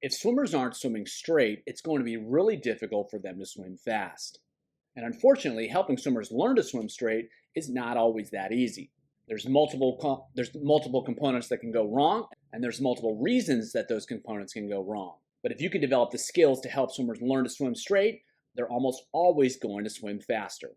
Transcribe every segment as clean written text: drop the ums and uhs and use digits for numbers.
If swimmers aren't swimming straight, it's going to be really difficult for them to swim fast. And unfortunately, helping swimmers learn to swim straight is not always that easy. There's multiple components that can go wrong, and there's multiple reasons that those components can go wrong. But if you can develop the skills to help swimmers learn to swim straight, they're almost always going to swim faster.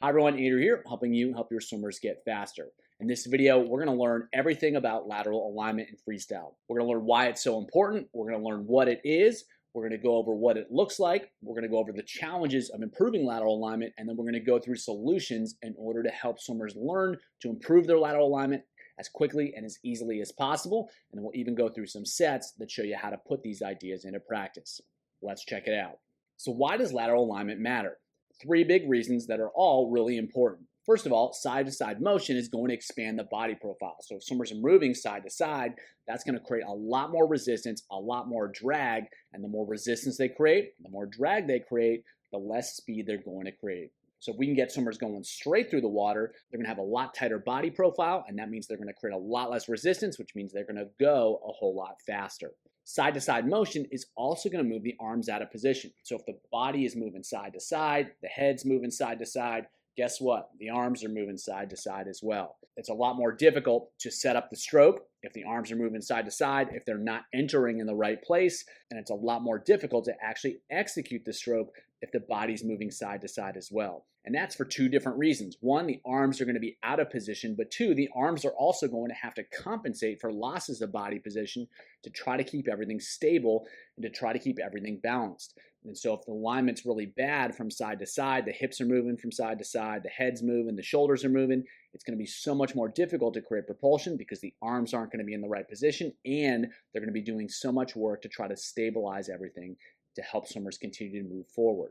Hi everyone, Andrew here, helping you help your swimmers get faster. In this video, we're going to learn everything about lateral alignment in freestyle. We're going to learn why it's so important. We're going to learn what it is. We're going to go over what it looks like. We're going to go over the challenges of improving lateral alignment, and then we're going to go through solutions in order to help swimmers learn to improve their lateral alignment as quickly and as easily as possible. And then we'll even go through some sets that show you how to put these ideas into practice. Let's check it out. So why does lateral alignment matter? Three big reasons that are all really important. First of all, side-to-side motion is going to expand the body profile. So if swimmers are moving side to side, that's going to create a lot more resistance, a lot more drag, and the more resistance they create, the more drag they create, the less speed they're going to create. So if we can get swimmers going straight through the water, they're going to have a lot tighter body profile, and that means they're going to create a lot less resistance, which means they're going to go a whole lot faster. Side-to-side motion is also going to move the arms out of position. So if the body is moving side to side, the head's moving side to side, guess what? The arms are moving side to side as well. It's a lot more difficult to set up the stroke if the arms are moving side to side, if they're not entering in the right place, and it's a lot more difficult to actually execute the stroke if the body's moving side to side as well. And that's for two different reasons. One, the arms are going to be out of position, but two, the arms are also going to have to compensate for losses of body position to try to keep everything stable and to try to keep everything balanced. And so if the alignment's really bad from side to side, the hips are moving from side to side, the head's moving, the shoulders are moving, it's going to be so much more difficult to create propulsion because the arms aren't going to be in the right position, and they're going to be doing so much work to try to stabilize everything to help swimmers continue to move forward.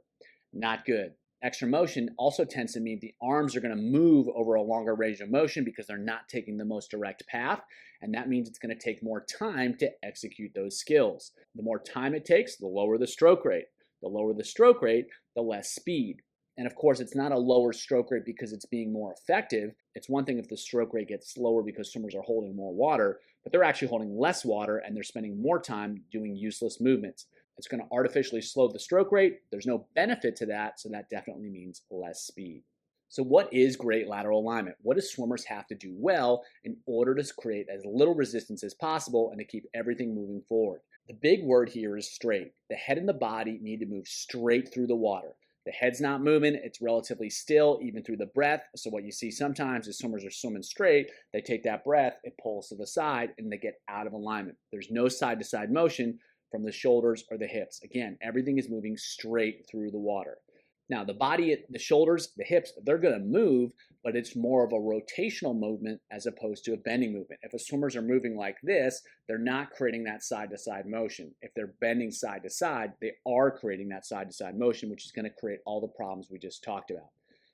Not good. Extra motion also tends to mean the arms are going to move over a longer range of motion because they're not taking the most direct path, and that means it's going to take more time to execute those skills. The more time it takes, the lower the stroke rate. The lower the stroke rate, the less speed. And of course, it's not a lower stroke rate because it's being more effective. It's one thing if the stroke rate gets slower because swimmers are holding more water, but they're actually holding less water and they're spending more time doing useless movements. It's going to artificially slow the stroke rate. There's no benefit to that, so that definitely means less speed. So what is great lateral alignment? What do swimmers have to do well in order to create as little resistance as possible and to keep everything moving forward? The big word here is straight. The head and the body need to move straight through the water. The head's not moving, it's relatively still, even through the breath. So what you see sometimes is swimmers are swimming straight, they take that breath, it pulls to the side, and they get out of alignment. There's no side-to-side motion from the shoulders or the hips. Again, everything is moving straight through the water. Now, the body, the shoulders, the hips, they're going to move, but it's more of a rotational movement as opposed to a bending movement. If the swimmers are moving like this, they're not creating that side-to-side motion. If they're bending side to side, they are creating that side-to-side motion, which is going to create all the problems we just talked about.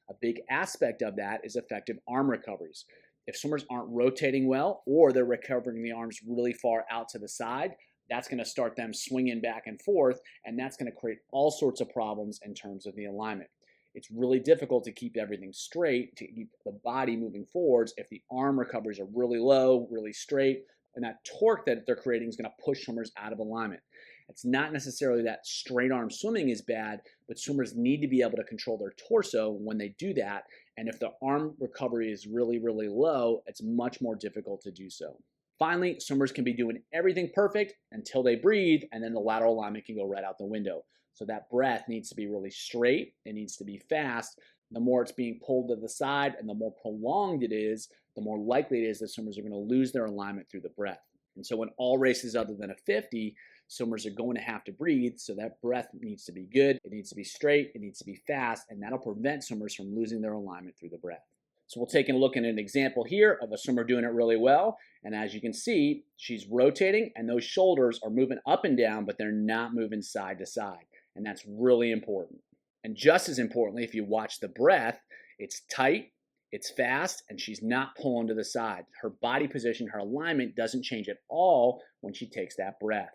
A big aspect of that is effective arm recoveries. If swimmers aren't rotating well, or they're recovering the arms really far out to the side, that's going to start them swinging back and forth, and that's going to create all sorts of problems in terms of the alignment. It's really difficult to keep everything straight, to keep the body moving forwards if the arm recoveries are really low, really straight, and that torque that they're creating is going to push swimmers out of alignment. It's not necessarily that straight arm swimming is bad, but swimmers need to be able to control their torso when they do that, and if the arm recovery is really, really low, it's much more difficult to do so. Finally, swimmers can be doing everything perfect until they breathe, and then the lateral alignment can go right out the window. So that breath needs to be really straight, it needs to be fast. The more it's being pulled to the side and the more prolonged it is, the more likely it is that swimmers are going to lose their alignment through the breath. And so in all races other than a 50, swimmers are going to have to breathe, so that breath needs to be good, it needs to be straight, it needs to be fast, and that'll prevent swimmers from losing their alignment through the breath. So we'll take a look at an example here of a swimmer doing it really well. And as you can see, she's rotating and those shoulders are moving up and down, but they're not moving side to side. And that's really important. And just as importantly, if you watch the breath, it's tight, it's fast, and she's not pulling to the side. Her body position, her alignment doesn't change at all when she takes that breath.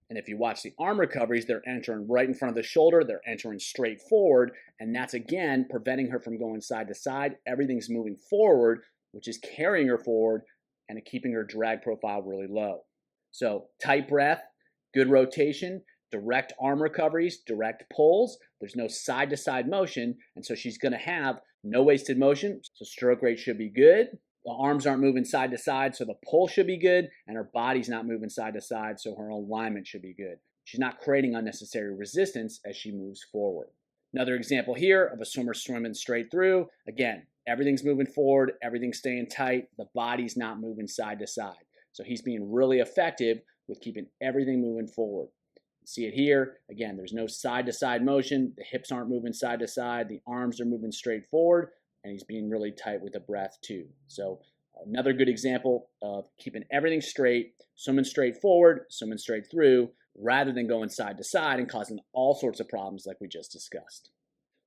And if you watch the arm recoveries, they're entering right in front of the shoulder, they're entering straight forward, and that's again preventing her from going side to side. Everything's moving forward, which is carrying her forward and keeping her drag profile really low. So tight breath, good rotation, direct arm recoveries, direct pulls. There's no side-to-side motion, and so she's going to have no wasted motion, so stroke rate should be good. The arms aren't moving side to side, so the pull should be good, and her body's not moving side to side, so her alignment should be good. She's not creating unnecessary resistance as she moves forward. Another example here of a swimmer swimming straight through. Again, everything's moving forward, everything's staying tight, the body's not moving side to side. So he's being really effective with keeping everything moving forward. See it here. Again, there's no side-to-side motion. The hips aren't moving side to side. The arms are moving straight forward, and he's being really tight with the breath too. So another good example of keeping everything straight, swimming straight forward, swimming straight through, rather than going side to side and causing all sorts of problems like we just discussed.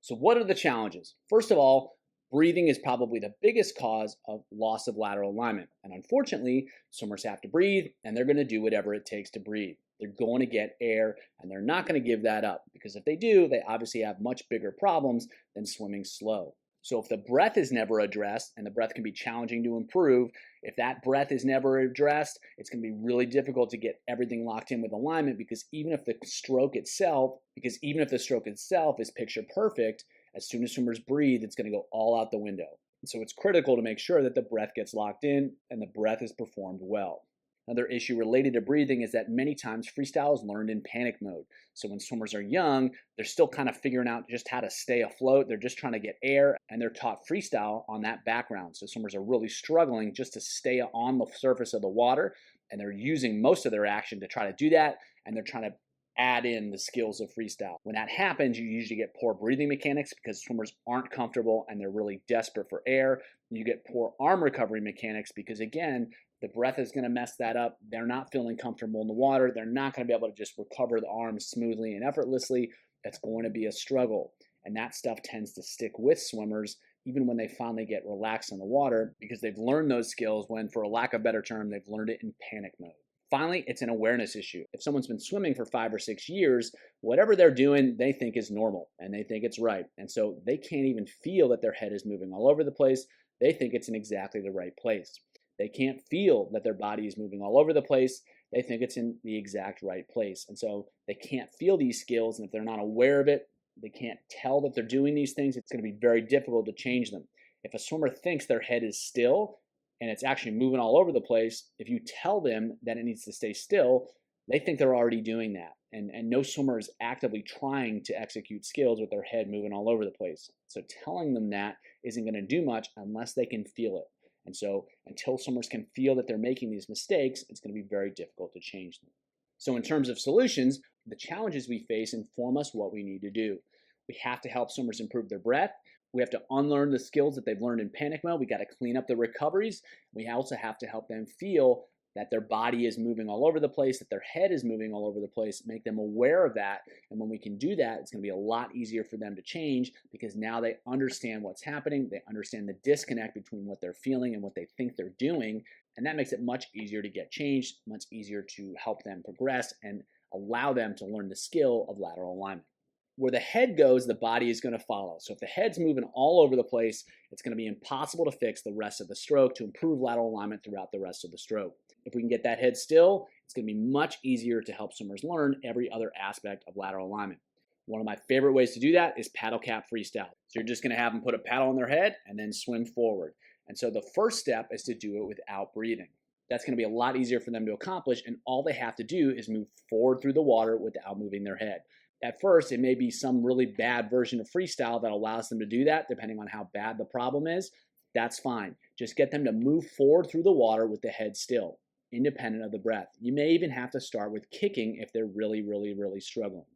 So what are the challenges? First of all, breathing is probably the biggest cause of loss of lateral alignment. And unfortunately, swimmers have to breathe, and they're going to do whatever it takes to breathe. They're going to get air, and they're not going to give that up, because if they do, they obviously have much bigger problems than swimming slow. So if the breath is never addressed, and the breath can be challenging to improve, if that breath is never addressed, it's going to be really difficult to get everything locked in with alignment, because even if the stroke itself is picture perfect, as soon as swimmers breathe, it's going to go all out the window. So it's critical to make sure that the breath gets locked in and the breath is performed well. Another issue related to breathing is that many times freestyle is learned in panic mode. So when swimmers are young, they're still kind of figuring out just how to stay afloat. They're just trying to get air, and they're taught freestyle on that background. So swimmers are really struggling just to stay on the surface of the water, and they're using most of their action to try to do that, and they're trying to add in the skills of freestyle. When that happens, you usually get poor breathing mechanics because swimmers aren't comfortable and they're really desperate for air. You get poor arm recovery mechanics because, again, the breath is going to mess that up. They're not feeling comfortable in the water. They're not going to be able to just recover the arms smoothly and effortlessly. It's going to be a struggle. And that stuff tends to stick with swimmers even when they finally get relaxed in the water, because they've learned those skills when, for a lack of a better term, they've learned it in panic mode. Finally, it's an awareness issue. If someone's been swimming for 5 or 6 years, whatever they're doing, they think is normal and they think it's right. And so they can't even feel that their head is moving all over the place. They think it's in exactly the right place. They can't feel that their body is moving all over the place. They think it's in the exact right place. And so they can't feel these skills. And if they're not aware of it, they can't tell that they're doing these things. It's going to be very difficult to change them. If a swimmer thinks their head is still and it's actually moving all over the place, if you tell them that it needs to stay still, they think they're already doing that. And no swimmer is actively trying to execute skills with their head moving all over the place. So telling them that isn't going to do much unless they can feel it. And so until swimmers can feel that they're making these mistakes, it's going to be very difficult to change them. So in terms of solutions, the challenges we face inform us what we need to do. We have to help swimmers improve their breath. We have to unlearn the skills that they've learned in panic mode. We got to clean up the recoveries. We also have to help them feel that their body is moving all over the place, that their head is moving all over the place, make them aware of that. And when we can do that, it's going to be a lot easier for them to change, because now they understand what's happening. They understand the disconnect between what they're feeling and what they think they're doing. And that makes it much easier to get changed, much easier to help them progress and allow them to learn the skill of lateral alignment. Where the head goes, the body is going to follow. So if the head's moving all over the place, it's going to be impossible to fix the rest of the stroke to improve lateral alignment throughout the rest of the stroke. If we can get that head still, it's going to be much easier to help swimmers learn every other aspect of lateral alignment. One of my favorite ways to do that is paddle cap freestyle. So you're just going to have them put a paddle on their head and then swim forward. And so the first step is to do it without breathing. That's going to be a lot easier for them to accomplish, and all they have to do is move forward through the water without moving their head. At first, it may be some really bad version of freestyle that allows them to do that, depending on how bad the problem is. That's fine. Just get them to move forward through the water with the head still, independent of the breath. You may even have to start with kicking if they're really, really, really struggling.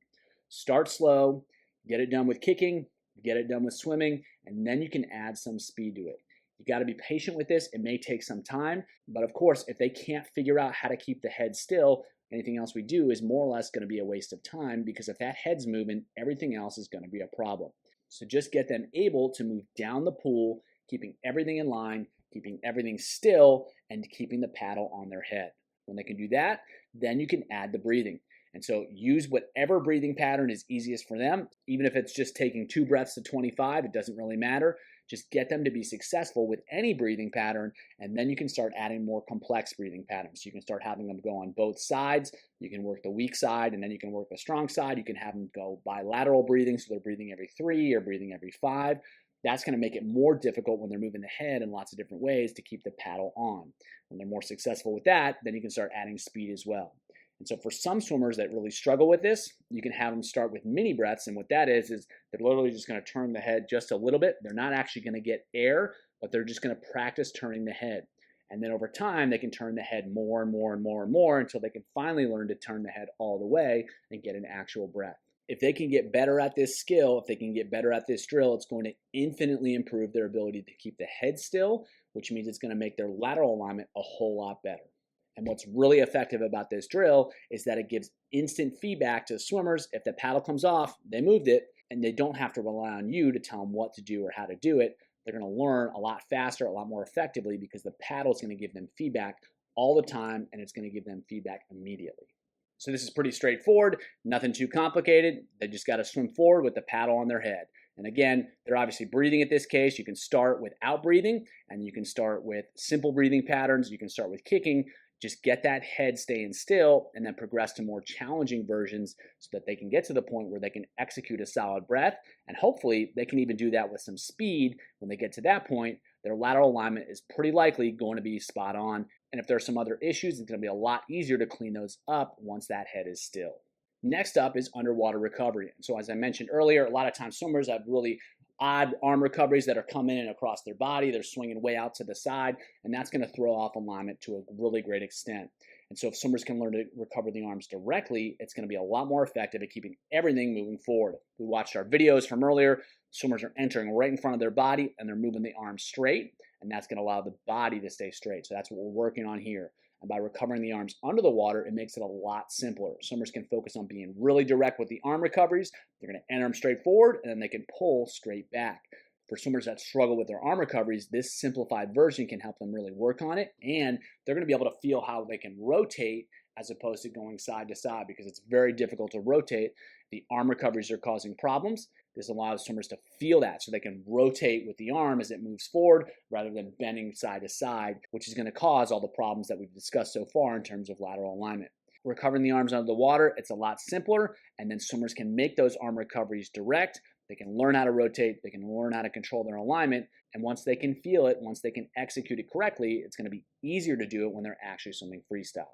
Start slow, get it done with kicking, get it done with swimming, and then you can add some speed to it. You got to be patient with this. It may take some time, but of course, if they can't figure out how to keep the head still, anything else we do is more or less going to be a waste of time, because if that head's moving, everything else is going to be a problem. So just get them able to move down the pool, keeping everything in line, keeping everything still, and keeping the paddle on their head. When they can do that, then you can add the breathing. And so use whatever breathing pattern is easiest for them. Even if it's just taking 2 breaths to 25, it doesn't really matter. Just get them to be successful with any breathing pattern, and then you can start adding more complex breathing patterns. You can start having them go on both sides. You can work the weak side, and then you can work the strong side. You can have them go bilateral breathing, so they're breathing every 3 or breathing every 5. That's going to make it more difficult when they're moving the head in lots of different ways to keep the paddle on. When they're more successful with that, then you can start adding speed as well. And so for some swimmers that really struggle with this, you can have them start with mini breaths. And what that is they're literally just going to turn the head just a little bit. They're not actually going to get air, but they're just going to practice turning the head. And then over time, they can turn the head more and more and more and more until they can finally learn to turn the head all the way and get an actual breath. If they can get better at this skill, if they can get better at this drill, it's going to infinitely improve their ability to keep the head still, which means it's going to make their lateral alignment a whole lot better. And what's really effective about this drill is that it gives instant feedback to the swimmers. If the paddle comes off, they moved it, and they don't have to rely on you to tell them what to do or how to do it. They're going to learn a lot faster, a lot more effectively, because the paddle is going to give them feedback all the time, and it's going to give them feedback immediately. So this is pretty straightforward, nothing too complicated. They just got to swim forward with the paddle on their head. And again, they're obviously breathing at this case. You can start without breathing, and you can start with simple breathing patterns. You can start with kicking. Just get that head staying still and then progress to more challenging versions so that they can get to the point where they can execute a solid breath. And hopefully they can even do that with some speed. When they get to that point, their lateral alignment is pretty likely going to be spot on. And if there's some other issues, it's going to be a lot easier to clean those up once that head is still. Next up is underwater recovery. And so as I mentioned earlier, a lot of times swimmers have really odd arm recoveries that are coming in across their body. They're swinging way out to the side, and that's going to throw off alignment to a really great extent. And so if swimmers can learn to recover the arms directly, it's going to be a lot more effective at keeping everything moving forward. We watched our videos from earlier. Swimmers are entering right in front of their body, and they're moving the arms straight, and that's going to allow the body to stay straight. So that's what we're working on here. And by recovering the arms under the water, it makes it a lot simpler. Swimmers can focus on being really direct with the arm recoveries. They're going to enter them straight forward, and then they can pull straight back. For swimmers that struggle with their arm recoveries, this simplified version can help them really work on it, and they're going to be able to feel how they can rotate as opposed to going side to side, because it's very difficult to rotate. The arm recoveries are causing problems. This allows swimmers to feel that so they can rotate with the arm as it moves forward rather than bending side to side, which is going to cause all the problems that we've discussed so far in terms of lateral alignment. Recovering the arms under the water, it's a lot simpler, and then swimmers can make those arm recoveries direct. They can learn how to rotate, they can learn how to control their alignment, and once they can feel it, once they can execute it correctly, it's going to be easier to do it when they're actually swimming freestyle.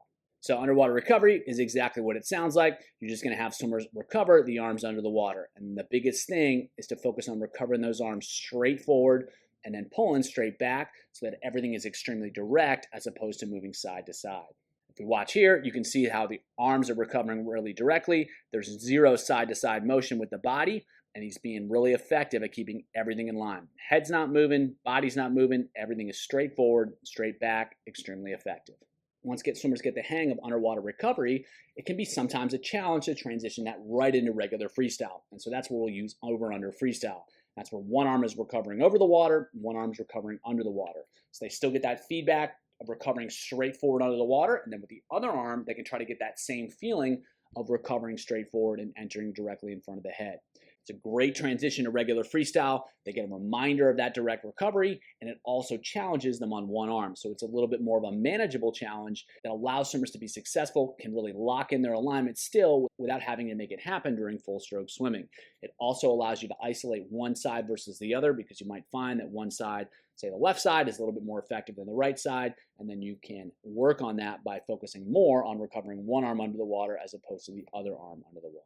So underwater recovery is exactly what it sounds like. You're just going to have swimmers recover the arms under the water. And the biggest thing is to focus on recovering those arms straight forward and then pulling straight back so that everything is extremely direct as opposed to moving side to side. If we watch here, you can see how the arms are recovering really directly. There's zero side to side motion with the body, and he's being really effective at keeping everything in line. Head's not moving, body's not moving, everything is straight forward, straight back, extremely effective. Once swimmers get the hang of underwater recovery, it can be sometimes a challenge to transition that right into regular freestyle. And so that's what we'll use over under freestyle. That's where one arm is recovering over the water, one arm is recovering under the water. So they still get that feedback of recovering straight forward under the water, and then with the other arm, they can try to get that same feeling of recovering straight forward and entering directly in front of the head. It's a great transition to regular freestyle. They get a reminder of that direct recovery, and it also challenges them on one arm. So it's a little bit more of a manageable challenge that allows swimmers to be successful, can really lock in their alignment still without having to make it happen during full stroke swimming. It also allows you to isolate one side versus the other, because you might find that one side, say the left side, is a little bit more effective than the right side, and then you can work on that by focusing more on recovering one arm under the water as opposed to the other arm under the water.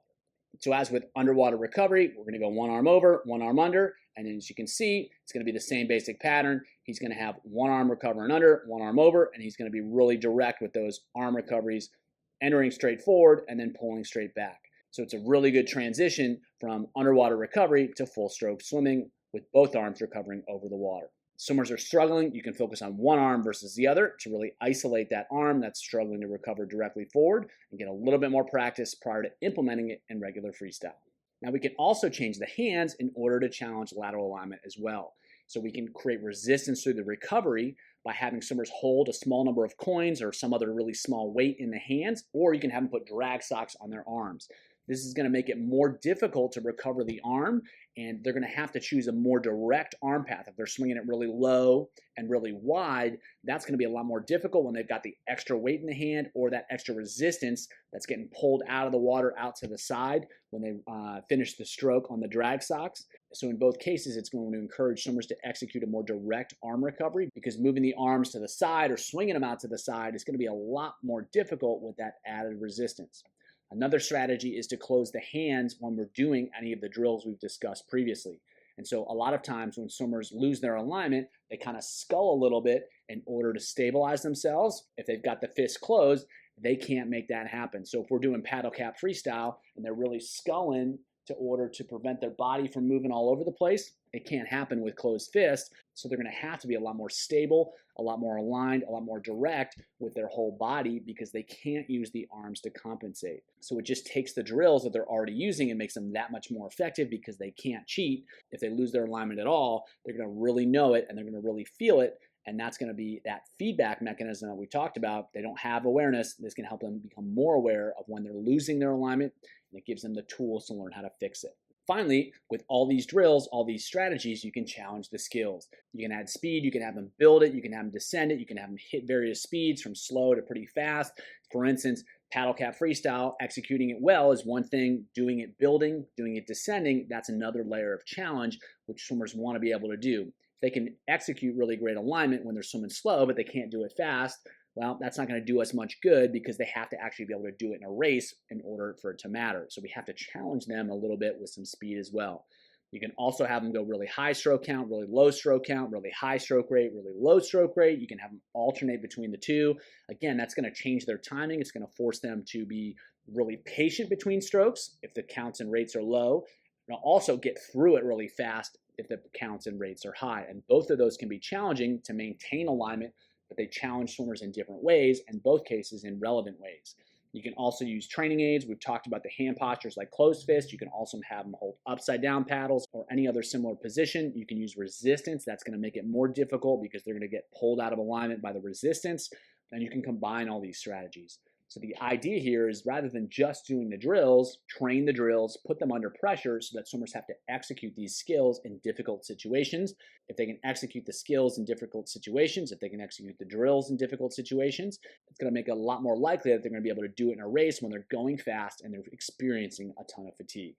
So as with underwater recovery, we're going to go one arm over, one arm under, and as you can see, it's going to be the same basic pattern. He's going to have one arm recovering under, one arm over, and he's going to be really direct with those arm recoveries, entering straight forward and then pulling straight back. So it's a really good transition from underwater recovery to full stroke swimming with both arms recovering over the water. Swimmers are struggling, you can focus on one arm versus the other to really isolate that arm that's struggling to recover directly forward and get a little bit more practice prior to implementing it in regular freestyle. Now we can also change the hands in order to challenge lateral alignment as well. So we can create resistance through the recovery by having swimmers hold a small number of coins or some other really small weight in the hands, or you can have them put drag socks on their arms. This is going to make it more difficult to recover the arm, and they're going to have to choose a more direct arm path. If they're swinging it really low and really wide, that's going to be a lot more difficult when they've got the extra weight in the hand or that extra resistance that's getting pulled out of the water out to the side when they finish the stroke on the drag socks. So in both cases, it's going to encourage swimmers to execute a more direct arm recovery, because moving the arms to the side or swinging them out to the side is going to be a lot more difficult with that added resistance. Another strategy is to close the hands when we're doing any of the drills we've discussed previously. And so a lot of times when swimmers lose their alignment, they kind of scull a little bit in order to stabilize themselves. If they've got the fist closed, they can't make that happen. So if we're doing paddle cap freestyle and they're really sculling to order to prevent their body from moving all over the place, it can't happen with closed fists. So they're going to have to be a lot more stable, a lot more aligned, a lot more direct with their whole body, because they can't use the arms to compensate. So it just takes the drills that they're already using and makes them that much more effective, because they can't cheat. If they lose their alignment at all, they're going to really know it and they're going to really feel it. And that's going to be that feedback mechanism that we talked about. They don't have awareness. This can help them become more aware of when they're losing their alignment, and it gives them the tools to learn how to fix it. Finally, with all these drills, all these strategies, you can challenge the skills. You can add speed, you can have them build it, you can have them descend it, you can have them hit various speeds from slow to pretty fast. For instance, paddle cap freestyle, executing it well is one thing. Doing it building, doing it descending, that's another layer of challenge, which swimmers want to be able to do. They can execute really great alignment when they're swimming slow, but they can't do it fast. Well, that's not going to do us much good, because they have to actually be able to do it in a race in order for it to matter. So we have to challenge them a little bit with some speed as well. You can also have them go really high stroke count, really low stroke count, really high stroke rate, really low stroke rate. You can have them alternate between the two. Again, that's going to change their timing. It's going to force them to be really patient between strokes if the counts and rates are low. They'll also get through it really fast if the counts and rates are high. And both of those can be challenging to maintain alignment, but they challenge swimmers in different ways, in both cases in relevant ways. You can also use training aids. We've talked about the hand postures like closed fist. You can also have them hold upside down paddles or any other similar position. You can use resistance. That's going to make it more difficult, because they're going to get pulled out of alignment by the resistance. And you can combine all these strategies. So the idea here is, rather than just doing the drills, train the drills, put them under pressure so that swimmers have to execute these skills in difficult situations. If they can execute the skills in difficult situations, if they can execute the drills in difficult situations, it's going to make it a lot more likely that they're going to be able to do it in a race when they're going fast and they're experiencing a ton of fatigue.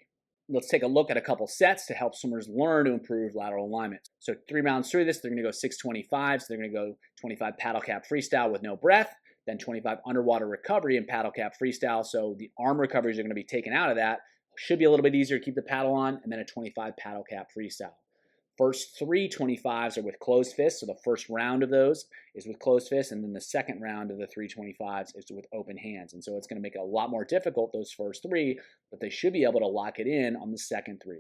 Let's take a look at a couple sets to help swimmers learn to improve lateral alignment. So 3 rounds through this, they're going to go 625. So they're going to go 25 paddle cap freestyle with no breath, then 25 underwater recovery and paddle cap freestyle. So the arm recoveries are going to be taken out of that. Should be a little bit easier to keep the paddle on, and then a 25 paddle cap freestyle. First 3 25s are with closed fists. So the first round of those is with closed fists, and then the second round of the 3 25s is with open hands. And so it's going to make it a lot more difficult, those first 3, but they should be able to lock it in on the second 3.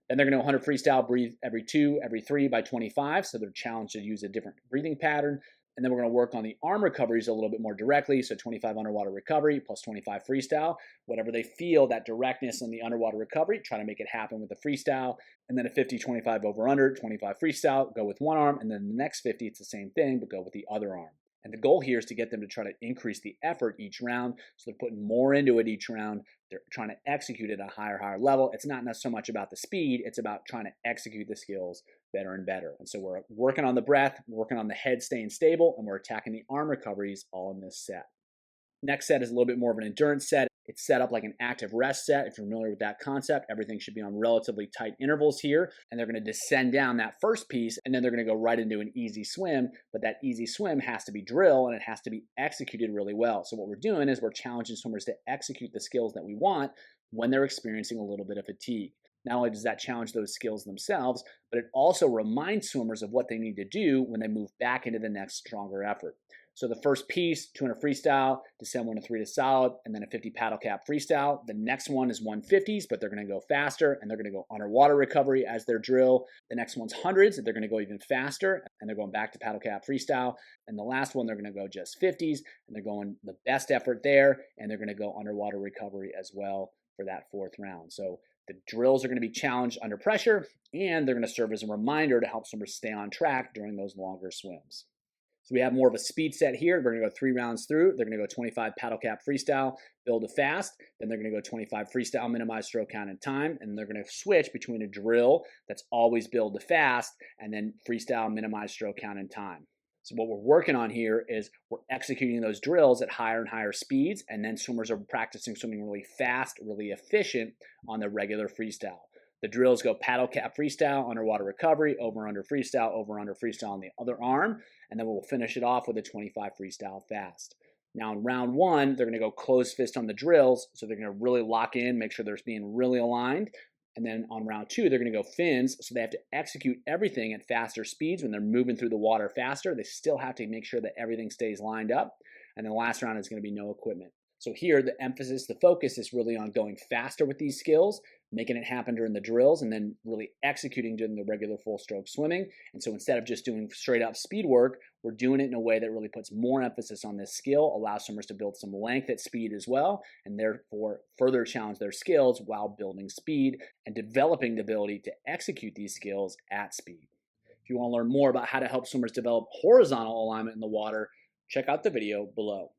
Then they're going to 100 freestyle, breathe every 2, every 3 by 25. So they're challenged to use a different breathing pattern. And then we're going to work on the arm recoveries a little bit more directly. So 25 underwater recovery plus 25 freestyle. Whatever they feel, that directness on the underwater recovery, try to make it happen with the freestyle. And then a 50-25 over under, 25 freestyle, go with one arm. And then the next 50, it's the same thing, but go with the other arm. And the goal here is to get them to try to increase the effort each round. So they're putting more into it each round. They're trying to execute it at a higher level. It's not so much about the speed. It's about trying to execute the skills better and better. And so we're working on the breath, working on the head staying stable, and we're attacking the arm recoveries all in this set. Next set is a little bit more of an endurance set. It's set up like an active rest set. If you're familiar with that concept, everything should be on relatively tight intervals here. And they're going to descend down that first piece, and then they're going to go right into an easy swim. But that easy swim has to be drill, and it has to be executed really well. So what we're doing is we're challenging swimmers to execute the skills that we want when they're experiencing a little bit of fatigue. Not only does that challenge those skills themselves, but it also reminds swimmers of what they need to do when they move back into the next stronger effort. So the first piece, 200 freestyle, descend 1 to 3 to solid, and then a 50 paddle cap freestyle. The next one is 150s, but they're going to go faster, and they're going to go underwater recovery as their drill. The next one's 100s, and they're going to go even faster, and they're going back to paddle cap freestyle. And the last one, they're going to go just 50s, and they're going the best effort there, and they're going to go underwater recovery as well for that 4th round. So the drills are going to be challenged under pressure, and they're going to serve as a reminder to help swimmers stay on track during those longer swims. So we have more of a speed set here. We're going to go 3 rounds through. They're going to go 25 paddle cap freestyle, build to fast. Then they're going to go 25 freestyle, minimize stroke count and time. And they're going to switch between a drill that's always build to fast and then freestyle, minimize stroke count and time. So what we're working on here is we're executing those drills at higher and higher speeds, and then swimmers are practicing swimming really fast, really efficient on the regular freestyle. The drills go paddle cap freestyle, underwater recovery, over under freestyle on the other arm, and then we'll finish it off with a 25 freestyle fast. Now in round 1, they're going to go closed fist on the drills, so they're going to really lock in, make sure they're being really aligned. And then on round 2, they're going to go fins, so they have to execute everything at faster speeds. When they're moving through the water faster, they still have to make sure that everything stays lined up. And then the last round is going to be no equipment. So here, the emphasis, the focus is really on going faster with these skills, making it happen during the drills, and then really executing during the regular full stroke swimming. And so instead of just doing straight up speed work, we're doing it in a way that really puts more emphasis on this skill, allows swimmers to build some length at speed as well, and therefore further challenge their skills while building speed and developing the ability to execute these skills at speed. If you want to learn more about how to help swimmers develop horizontal alignment in the water, check out the video below.